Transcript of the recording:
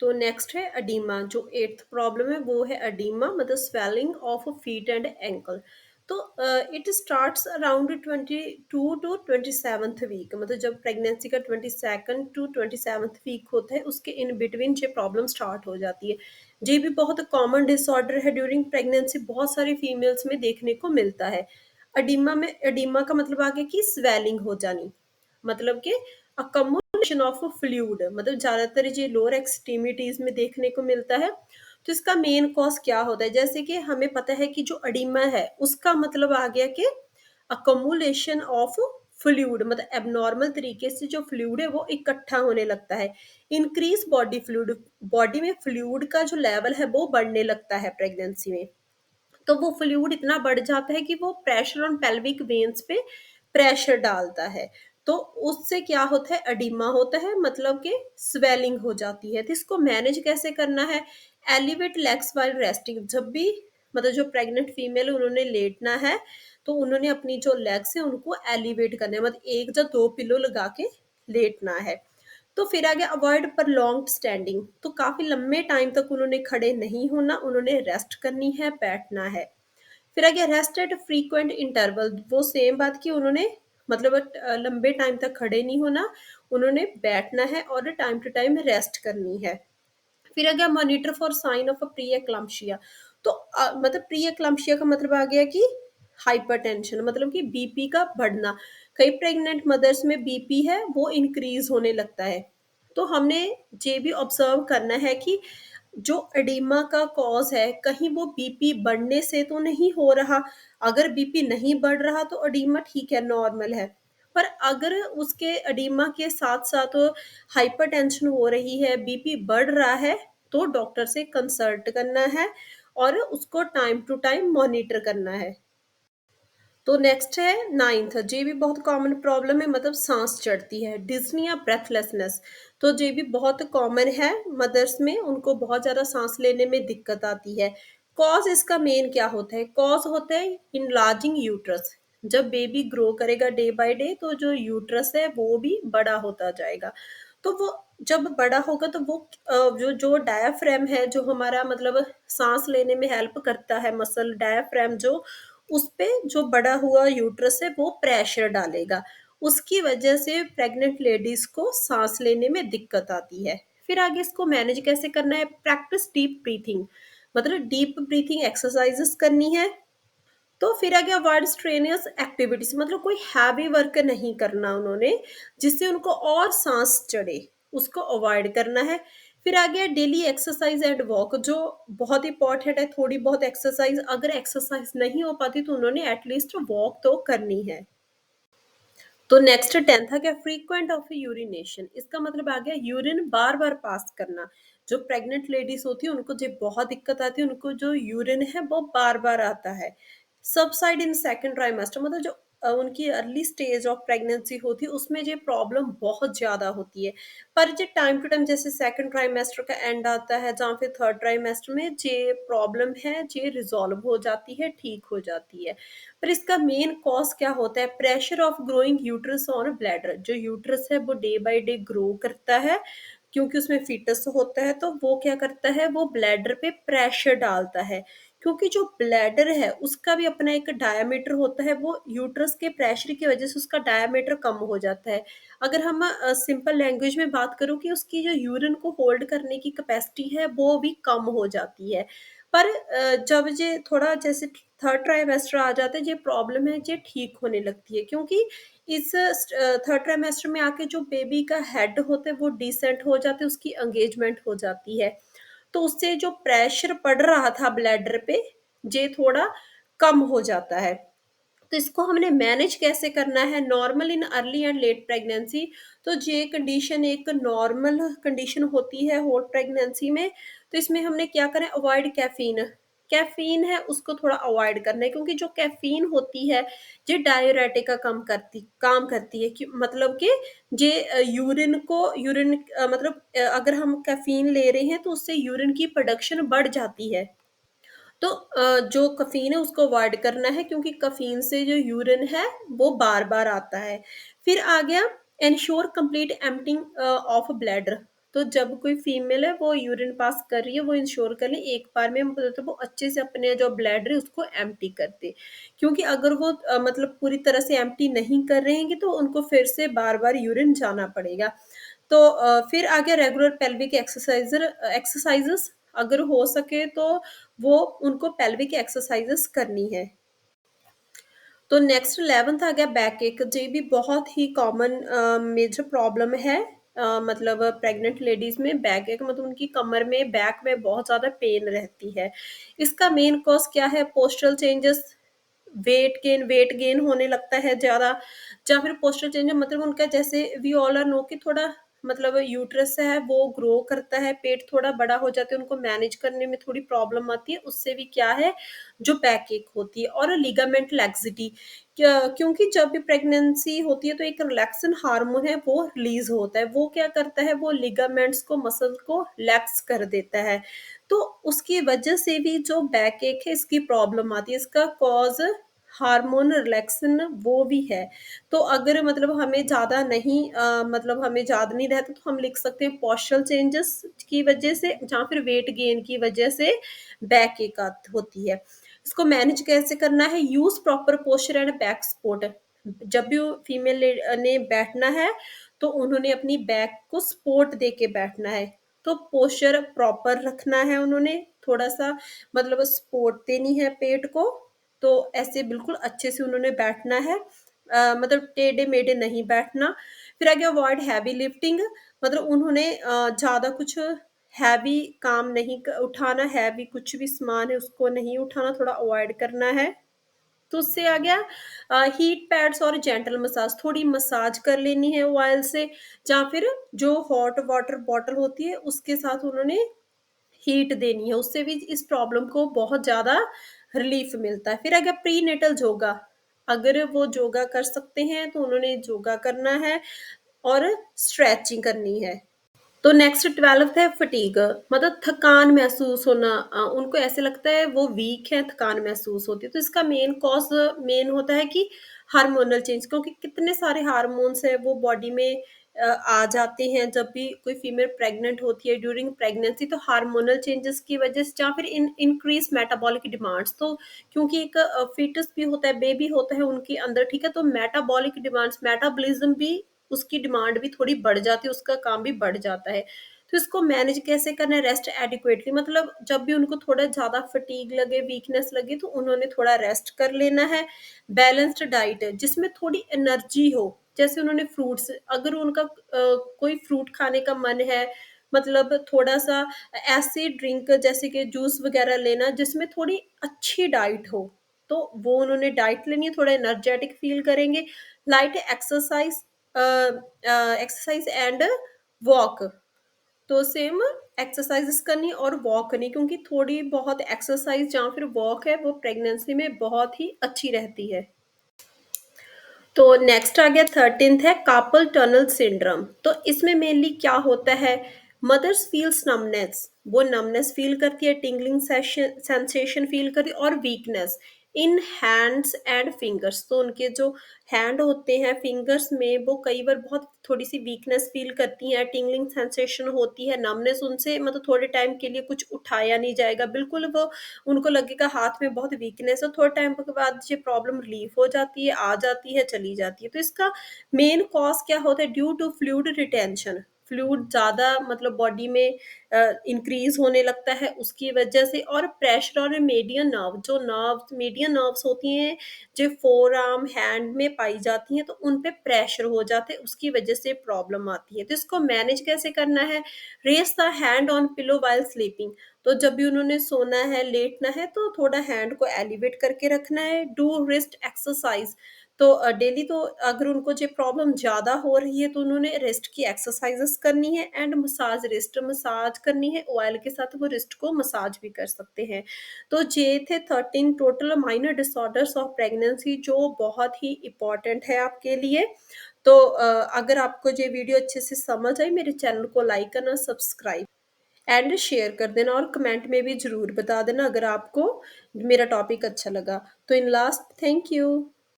तो नेक्स्ट है अडीमा, जो 8th प्रॉब्लम है वो है अडीमा, मतलब swelling of feet and ankle. तो it starts around 22 to 27th week, मतलब जब प्रेगनेंसी का 22nd टू 27th वीक होता है उसके इन बिटवीन ये प्रॉब्लम स्टार्ट हो जाती है। ये भी बहुत कॉमन डिसऑर्डर है, ड्यूरिंग प्रेगनेंसी बहुत सारी फीमेल्स में देखने को मिलता है। अडीमा का मतलब आ गया कि स्वेलिंग हो जानी, मतलब कि अकम्युलेशन ऑफ फ्लूइड, मतलब ज्यादातर ये लोअर एक्सट्रीमिटीज में देखने को मिलता है। तो इसका मेन कॉज क्या होता है, जैसे कि हमें पता है कि जो अडीमा है उसका मतलब आ गया कि अकम्युलेशन ऑफ फ्लूइड, मतलब एबनॉर्मल तरीके से जो फ्लूइड है वो इकट्ठा होने लगता है। इंक्रीज बॉडी फ्लूइड, बॉडी में फ्लूइड का जो लेवल है वो बढ़ने लगता है प्रेगनेंसी में। तो वो फ्लूइड इतना बढ़ जाता है कि वो प्रेशर ऑन पेल्विक वेन्स पे प्रेशर डालता है। तो उससे क्या होता है, अडीमा होता है, मतलब कि स्वेलिंग हो जाती है। तो इसको मैनेज कैसे करना है, एलिवेट लेग्स वाइल रेस्टिंग, जब भी मतलब जो प्रेग्नेंट फीमेल उन्होंने लेटना है तो उन्होंने अपनी जो लेग्स है उनको एलिवेट करना है, मतलब एक या दो पिलो लगा के लेटना है। तो फिर आगे अवॉइड पर लॉन्ग स्टैंडिंग, तो काफी लंबे टाइम तक उन्होंने खड़े नहीं होना, उन्होंने रेस्ट करनी है, बैठना है। फिर आगे रेस्ट एट फ्रीक्वेंट इंटरवल, वो सेम बात की उन्होंने मतलब लंबे टाइम तक खड़े नहीं होना, उन्होंने बैठना है और टाइम टू टाइम रेस्ट करनी है। फिर आ गया monitor for sign of a pre eclampsia. तो मतलब प्री एक्लम्पशिया का मतलब आ गया कि हाइपरटेंशन, मतलब कि बीपी का बढ़ना। कई प्रेग्नेंट मदर्स में बीपी है वो इंक्रीज होने लगता है। तो हमने ये भी ऑब्जर्व करना है कि जो एडिमा का कॉज है कहीं वो बीपी बढ़ने से तो नहीं हो रहा। अगर बीपी नहीं बढ़ रहा तो एडिमा ठीक है, नॉर्मल है। पर अगर उसके एडिमा के साथ साथ हाइपरटेंशन हो रही है, बीपी बढ़ रहा है, तो डॉक्टर से कंसल्ट करना है और उसको टाइम टू टाइम मॉनिटर करना है। तो नेक्स्ट है नाइन्थ, ये भी बहुत कॉमन प्रॉब्लम है, मतलब सांस चढ़ती है, डिज्नी या ब्रेथलेसनेस। तो ये भी बहुत कॉमन है मदर्स में, उनको बहुत ज़्यादा सांस लेने में दिक्कत आती है। कॉज इसका मेन क्या होता है, कॉज होता है इनलार्जिंग यूट्रस। जब बेबी ग्रो करेगा डे बाय डे तो जो यूट्रस है वो भी बड़ा होता जाएगा। तो वो जब बड़ा होगा तो वो जो जो डायाफ्राम है, जो हमारा मतलब सांस लेने में हेल्प करता है, मसल डायाफ्राम जो, उस पे जो बड़ा हुआ यूट्रस है वो प्रेशर डालेगा। उसकी वजह से प्रेग्नेंट लेडीज को सांस लेने में दिक्कत आती है। फिर आगे इसको मैनेज कैसे करना है, प्रैक्टिस डीप ब्रीथिंग, मतलब डीप ब्रीथिंग एक्सरसाइजेस करनी है। तो फिर आगे अवॉइड स्ट्रेनियस एक्टिविटीज, मतलब कोई हैवी वर्क नहीं करना उन्होंने जिससे उनको और सांस चढ़े, उसको अवॉइड करना है। फिर आ गया डेली एक्सरसाइज एंड वॉक, जो बहुत इंपॉर्टेंट है। थोड़ी बहुत एक्सरसाइज, अगर एक्सरसाइज नहीं हो पाती तो उन्होंने एटलीस्ट वॉक तो करनी है। तो नेक्स्ट 10th आ गया फ्रीक्वेंट ऑफ यूरिनेशन, इसका मतलब आ गया यूरिन बार बार पास करना। जो प्रेग्नेंट लेडीज होती है उनको जो बहुत दिक्कत आती है, उनको जो यूरिन है वो बार बार आता है। सबसाइड इन सेकंड ट्राइमेस्टर, मतलब जो उनकी अर्ली स्टेज ऑफ प्रेगनेंसी होती है उसमें ये प्रॉब्लम बहुत ज्यादा होती है। पर जो टाइम टू टाइम जैसे सेकंड ट्राइमेस्टर का एंड आता है जहाँ फिर थर्ड ट्राइमेस्टर में ये प्रॉब्लम है ये रिजॉल्व हो जाती है, ठीक हो जाती है। पर इसका मेन कॉज क्या होता है, pressure of growing uterus on bladder. जो यूट्रस है वो डे बाय डे ग्रो करता है, क्योंकि उसमें फीटस होता है तो वो क्या करता है, वो ब्लैडर पे प्रेशर डालता है। क्योंकि जो ब्लैडर है उसका भी अपना एक डायमीटर होता है, वो यूट्रस के प्रेशर की वजह से उसका डायमीटर कम हो जाता है। अगर हम सिंपल लैंग्वेज में बात करूँ कि उसकी जो यूरिन को होल्ड करने की कैपेसिटी है वो भी कम हो जाती है। पर जब ये थोड़ा जैसे थर्ड ट्राइमेस्टर आ जाता है, ये प्रॉब्लम है ये ठीक होने लगती है, क्योंकि इस थर्ड ट्राइमेस्टर में आके जो बेबी का हेड होता है वो डिसेंट हो जाते हैं, उसकी एंगेजमेंट हो जाती है। तो उससे जो प्रेशर पड़ रहा था ब्लैडर पे ये थोड़ा कम हो जाता है। तो इसको हमने मैनेज कैसे करना है, normal in early and let pregnancy. तो ये कंडीशन एक नॉर्मल कंडीशन होती है होल प्रेगनेंसी में। तो इसमें हमने क्या करें, अवॉइड कैफीन। कैफीन है उसको थोड़ा अवॉइड करना है, क्योंकि जो कैफीन होती है ये डाययूरेटिक का काम करती है कि मतलब कि ये यूरिन मतलब अगर हम कैफीन ले रहे हैं तो उससे यूरिन की प्रोडक्शन बढ़ जाती है। तो जो कफ़ीन है उसको अवॉइड करना है, क्योंकि कफ़ीन से जो यूरिन है वो बार-बार आता है। फिर आ गया ensure complete emptying of bladder. तो जब कोई फीमेल है वो यूरिन पास कर रही है, वो इंश्योर कर ले एक बार में, मतलब वो अच्छे से अपने जो ब्लैडर है उसको एम्प्टी कर दे। क्योंकि अगर वो मतलब पूरी तरह से एम्प्टी नहीं कर रहेंगे तो उनको फिर से बार-बार यूरिन जाना पड़ेगा। तो फिर आ गया रेगुलर पेल्विक एक्सरसाइज़ेज़, अगर हो सके तो वो उनको पेल्विक एक्सरसाइज़ेज़ करनी है। तो नेक्स्ट 11th आ गया बैक एक, ये भी बहुत ही कॉमन मेजर प्रॉब्लम है। मतलब प्रेग्नेंट लेडीज में बैक एक, मतलब उनकी कमर में, बैक में बहुत ज़्यादा पेन रहती है। इसका मेन कॉज क्या है? पोस्चरल चेंजेस, वेट गेन होने लगता है ज़्यादा, या फिर पोस्चरल चेंज मतलब उनका, जैसे वी ऑल आर नो कि थोड़ा मतलब यूट्रस है वो ग्रो करता है, पेट थोड़ा बड़ा हो जाता है, उनको मैनेज करने में थोड़ी प्रॉब्लम आती है, उससे भी क्या है, जो बैक एक होती है। और लिगामेंट लैक्सिटी, क्योंकि जब भी प्रेगनेंसी होती है तो एक रिलैक्सन हार्मोन है वो रिलीज होता है, वो क्या करता है, वो लिगामेंट्स को, मसल को लैक्स कर देता है। तो उसकी वजह से भी जो बैक एक है इसकी प्रॉब्लम आती है, इसका कॉज हार्मोन रिलैक्सन वो भी है। तो अगर मतलब हमें ज़्यादा नहीं मतलब हमें याद नहीं रहता तो हम लिख सकते हैं पोस्चरल चेंजेस की वजह से, या फिर वेट गेन की वजह से बैक एक होती है। इसको मैनेज कैसे करना है? Use proper posture and back support. जब भी फीमेल ने बैठना है तो उन्होंने अपनी बैक को सपोर्ट दे के बैठना है। तो पोस्चर प्रॉपर रखना है उन्होंने, थोड़ा सा मतलब सपोर्ट देनी है पेट को। तो ऐसे बिल्कुल अच्छे से उन्होंने बैठना है, मतलब टेढ़े मेढ़े नहीं बैठना। फिर आ गया अवॉइड हैवी लिफ्टिंग, मतलब उन्होंने ज़्यादा कुछ हैवी काम नहीं उठाना, हैवी कुछ भी सामान है उसको नहीं उठाना, थोड़ा अवॉइड करना है। तो उससे आ गया हीट पैड्स और जेंटल मसाज, थोड़ी मसाज कर लेनी है ऑयल से, या फिर जो हॉट वाटर बॉटल होती है उसके साथ उन्होंने हीट देनी है, उससे भी इस प्रॉब्लम को बहुत ज़्यादा रिलीफ मिलता है। फिर आ गया प्री नेटल योगा, अगर वो योगा कर सकते हैं तो उन्होंने योगा करना है और स्ट्रेचिंग करनी है। तो नेक्स्ट 12th है फटीग, मतलब थकान महसूस होना, उनको ऐसे लगता है वो वीक है, थकान महसूस होती है। तो इसका मेन कॉज मेन होता है कि हार्मोनल चेंज, क्योंकि कितने सारे हार्मोन्स है वो बॉडी में आ जाते हैं जब भी कोई फीमेल प्रेग्नेंट होती है, ड्यूरिंग प्रेगनेंसी। तो हार्मोनल चेंजेस की वजह से, या फिर इंक्रीज मेटाबॉलिक डिमांड्स, तो क्योंकि एक फीटस भी होता है, बेबी होता है उनके अंदर, ठीक है, तो मेटाबॉलिक डिमांड्स, मेटाबॉलिज्म भी, उसकी डिमांड भी थोड़ी बढ़ जाती है, उसका काम भी बढ़ जाता है। तो इसको मैनेज कैसे करना है? रेस्ट एडिक्वेटली, मतलब जब भी उनको थोड़ा ज़्यादा फटीग लगे, वीकनेस लगे, तो उन्होंने थोड़ा रेस्ट कर लेना है। बैलेंस्ड डाइट है जिसमें थोड़ी एनर्जी हो, जैसे उन्होंने फ्रूट्स, अगर उनका कोई फ्रूट खाने का मन है, मतलब थोड़ा सा ऐसी ड्रिंक जैसे कि जूस वगैरह लेना जिसमें थोड़ी अच्छी डाइट हो, तो वो उन्होंने डाइट लेनी है, थोड़ा एनर्जेटिक फील करेंगे। Light exercise, exercise and walk, तो सेम एक्सरसाइजेस करनी और वॉक करनी, क्योंकि थोड़ी बहुत एक्सरसाइज या फिर वॉक है वो प्रेगनेंसी में बहुत ही अच्छी रहती है। तो नेक्स्ट आ गया 13th है कार्पल टनल सिंड्रोम। तो इसमें मेनली क्या होता है? मदर्स फील्स नमनेस, वो नमनेस फील करती है, टिंगलिंग सेंसेशन फील करती है, और weakness in hands and fingers. तो उनके जो हैंड होते हैं, फिंगर्स में, वो कई बार बहुत थोड़ी सी वीकनेस फील करती हैं, टिंगलिंग सेंसेशन होती है, नमनेस, उनसे मतलब थोड़े टाइम के लिए कुछ उठाया नहीं जाएगा, बिल्कुल वो, उनको लगेगा हाथ में बहुत वीकनेस है, थोड़े टाइम के बाद ये प्रॉब्लम रिलीफ हो जाती है, आ जाती है, चली जाती है। तो इसका मेन कॉज क्या होता है? Due to fluid retention, fluid ज़्यादा मतलब बॉडी में इंक्रीज होने लगता है उसकी वजह से। और प्रेशर और मीडियन नर्व, जो नर्व, मीडियन नर्व्स होती हैं जो फोर आर्म हैंड में पाई जाती हैं, तो उन पे प्रेशर हो जाते हैं, उसकी वजह से प्रॉब्लम आती है। तो इसको मैनेज कैसे करना है? Rest the hand on pillow while sleeping, तो जब भी उन्होंने सोना है, लेटना है, तो थोड़ा हैंड को एलिवेट करके रखना है। डू रिस्ट एक्सरसाइज, तो डेली, तो अगर उनको जो प्रॉब्लम ज़्यादा हो रही है तो उन्होंने रिस्ट की एक्सरसाइजेस करनी है, एंड मसाज, रिस्ट मसाज करनी है, ऑयल के साथ वो रिस्ट को मसाज भी कर सकते हैं। तो ये थे 13 total minor disorders of pregnancy, जो बहुत ही इम्पोर्टेंट है आपके लिए। तो अगर आपको ये वीडियो अच्छे से समझ आई, मेरे चैनल को लाइक करना, सब्सक्राइब एंड शेयर कर देना, और कमेंट में भी ज़रूर बता देना अगर आपको मेरा टॉपिक अच्छा लगा। तो इन लास्ट, थैंक यू।